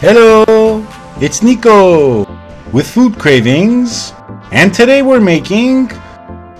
Hello, it's Nicko with Food Cravings, and today we're making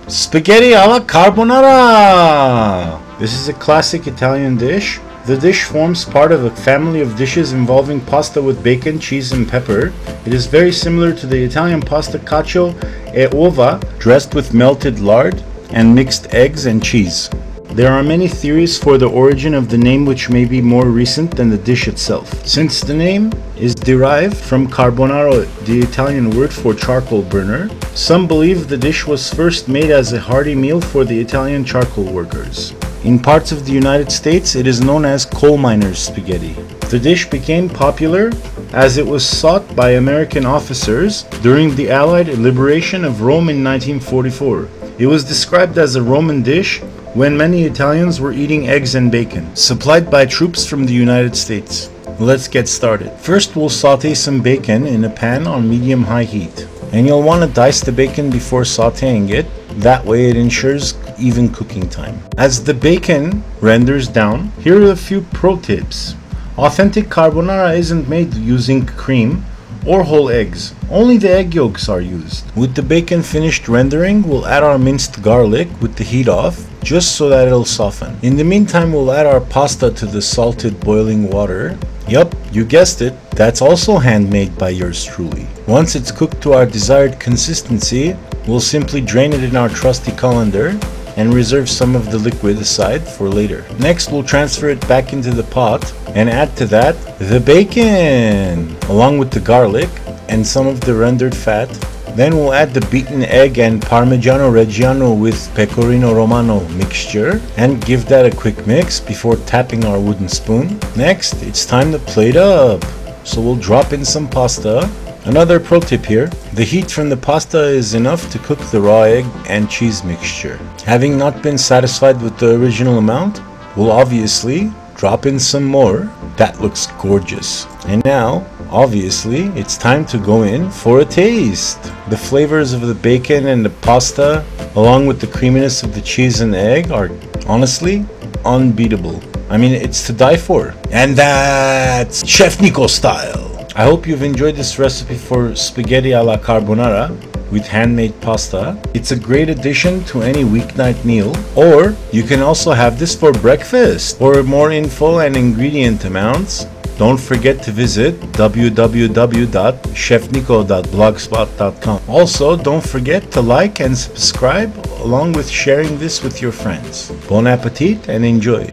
spaghetti alla carbonara. This is a classic Italian dish. The dish forms part of a family of dishes involving pasta with bacon, cheese, and pepper. It is very similar to the Italian pasta cacio e uova, dressed with melted lard and mixed eggs and cheese. There are many theories for the origin of the name, which may be more recent than the dish itself. Since the name is derived from carbonara, the Italian word for charcoal burner, some believe the dish was first made as a hearty meal for the Italian charcoal workers. In parts of the United States, it is known as coal miners' spaghetti. The dish became popular as it was sought by American officers during the Allied liberation of Rome in 1944. It was described as a Roman dish when many Italians were eating eggs and bacon, supplied by troops from the United States. Let's get started. First, we'll saute some bacon in a pan on medium-high heat. And you'll want to dice the bacon before sauteing it. That way it ensures even cooking time. As the bacon renders down, here are a few pro tips. Authentic carbonara isn't made using cream or whole eggs. Only the egg yolks are used. With the bacon finished rendering, we'll add our minced garlic with the heat off, just so that it'll soften. In the meantime, we'll add our pasta to the salted boiling water. Yup, you guessed it, that's also handmade by yours truly. Once it's cooked to our desired consistency, we'll simply drain it in our trusty colander and reserve some of the liquid aside for later. Next, we'll transfer it back into the pot and add to that the bacon, along with the garlic and some of the rendered fat. Then we'll add the beaten egg and Parmigiano Reggiano with Pecorino Romano mixture and give that a quick mix before tapping our wooden spoon. Next, it's time to plate up. So we'll drop in some pasta. Another pro tip here, the heat from the pasta is enough to cook the raw egg and cheese mixture. Having not been satisfied with the original amount, we'll obviously drop in some more. That looks gorgeous. And now, obviously, it's time to go in for a taste. The flavors of the bacon and the pasta, along with the creaminess of the cheese and egg, are honestly unbeatable. I mean, it's to die for. And that's Chef Nicko style. I hope you've enjoyed this recipe for spaghetti alla carbonara with handmade pasta. It's a great addition to any weeknight meal, or you can also have this for breakfast. For more info and ingredient amounts, don't forget to visit www.chefnicko.blogspot.com. Also, don't forget to like and subscribe, along with sharing this with your friends. Bon appetit and enjoy!